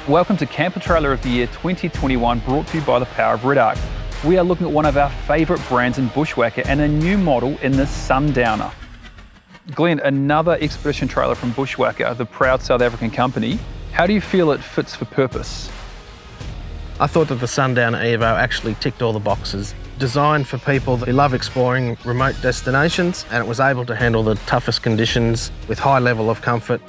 Welcome to Camper Trailer of the Year 2021, brought to you by the power of Red Arc. We are looking at one of our favourite brands in Bushwakka and a new model in the Sundowner. Glenn, another expedition trailer from Bushwakka, the proud South African company. How do you feel it fits for purpose? I thought that the Sundowner Evo actually ticked all the boxes. Designed for people who love exploring remote destinations, and it was able to handle the toughest conditions with high level of comfort,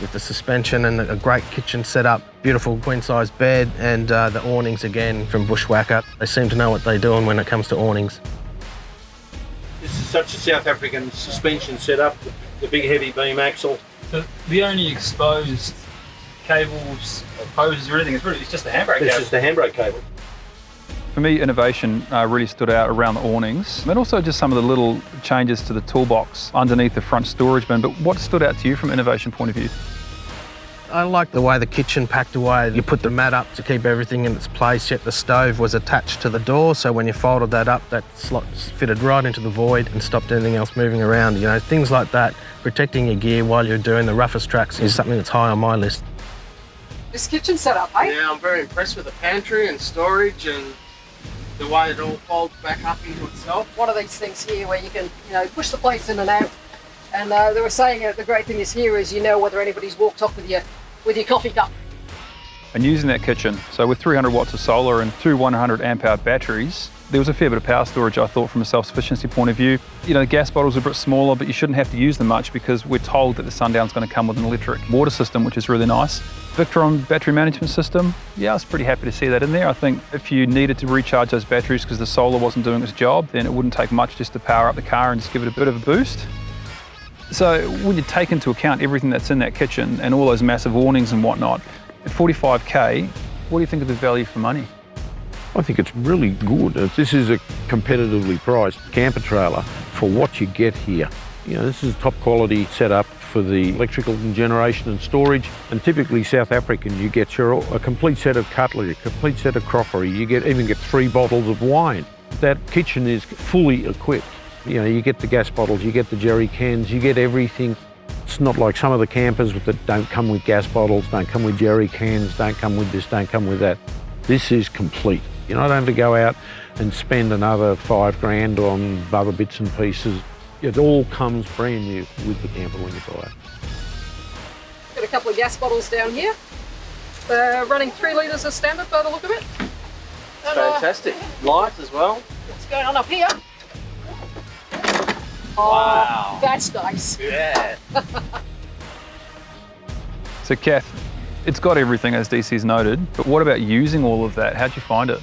with the suspension and a great kitchen setup, beautiful queen-size bed, and the awnings again from Bushwakka. They seem to know what they're doing when it comes to awnings. This is such a South African suspension setup, the big heavy beam axle. The only exposed cables, hoses or anything, it's just the handbrake cable. It's just the handbrake cable. For me, innovation really stood out around the awnings, and also just some of the little changes to the toolbox underneath the front storage bin. But what stood out to you from an innovation point of view? I like the way the kitchen packed away. You put the mat up to keep everything in its place, yet the stove was attached to the door, so when you folded that up, that slot fitted right into the void and stopped anything else moving around. You know, things like that. Protecting your gear while you're doing the roughest tracks is something that's high on my list. This kitchen setup, hey? Yeah, I'm very impressed with the pantry and storage and the way it all folds back up into itself. One of these things here where you can, push the plates in and out. And they were saying the great thing is here is you know whether anybody's walked off with your coffee cup. And using that kitchen, so with 300 watts of solar and two 100 amp hour batteries, there was a fair bit of power storage, I thought, from a self-sufficiency point of view. You know, the gas bottles are a bit smaller, but you shouldn't have to use them much because we're told that the Sundowner's going to come with an electric water system, which is really nice. Victron battery management system, yeah, I was pretty happy to see that in there. I think if you needed to recharge those batteries because the solar wasn't doing its job, then it wouldn't take much just to power up the car and just give it a bit of a boost. So when you take into account everything that's in that kitchen and all those massive awnings and whatnot, at 45K, what do you think of the value for money? I think it's really good. This is a competitively priced camper trailer for what you get here. You know, this is top quality setup for the electrical generation and storage. And typically South African, you get a complete set of cutlery, a complete set of crockery. You even get 3 bottles of wine. That kitchen is fully equipped. You know, you get the gas bottles, you get the jerry cans, you get everything. It's not like some of the campers that don't come with gas bottles, don't come with jerry cans, don't come with this, don't come with that. This is complete. You don't have to go out and spend another $5 on other bits and pieces. It all comes brand new with the camper when you buy it. Got a couple of gas bottles down here. They're running 3 litres as standard by the look of it. And, Fantastic. Light as well. what's going on up here? Wow. That's nice. Yeah. So Kath, it's got everything as DC's noted, but what about using all of that? How'd you find it?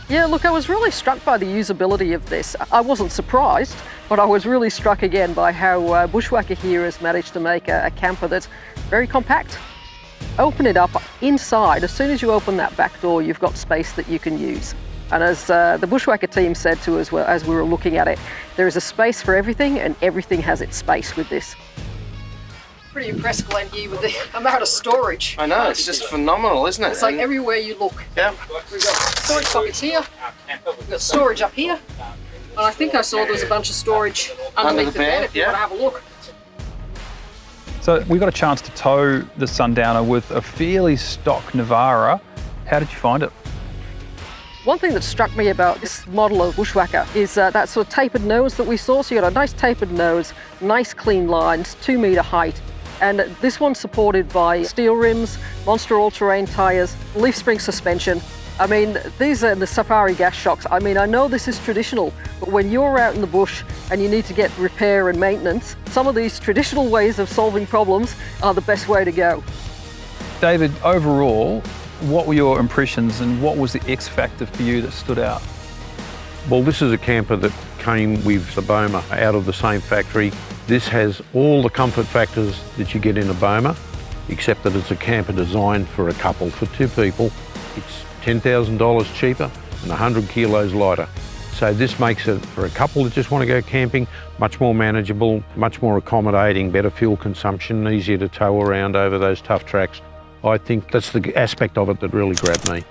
Yeah, look, I was really struck by the usability of this. I wasn't surprised, but I was really struck again by how Bushwakka here has managed to make a camper that's very compact. Open it up inside. As soon as you open that back door, you've got space that you can use. And as the Bushwakka team said to us as we were looking at it, there is a space for everything and everything has its space with this. Pretty impressed, Glenn, here with the amount of storage. I know, it's just phenomenal, isn't it? It's like everywhere you look. Yeah. We've got storage pockets here, we've got storage up here, and I think I saw there was a bunch of storage underneath the bed if you want to have a look. So we got a chance to tow the Sundowner with a fairly stock Navara. How did you find it? One thing that struck me about this model of Bushwakka is that sort of tapered nose that we saw. So you got a nice tapered nose, nice clean lines, 2 metre height. And this one's supported by steel rims, Monster all-terrain tyres, leaf spring suspension. I mean, these are the Safari gas shocks. I mean, I know this is traditional, but when you're out in the bush and you need to get repair and maintenance, some of these traditional ways of solving problems are the best way to go. David, overall, what were your impressions and what was the X factor for you that stood out? Well, this is a camper that came with the Boma out of the same factory. This has all the comfort factors that you get in a Boma, except that it's a camper designed for a couple, for 2 people. It's $10,000 cheaper and 100 kilos lighter. So this makes it, for a couple that just want to go camping, much more manageable, much more accommodating, better fuel consumption, easier to tow around over those tough tracks. I think that's the aspect of it that really grabbed me.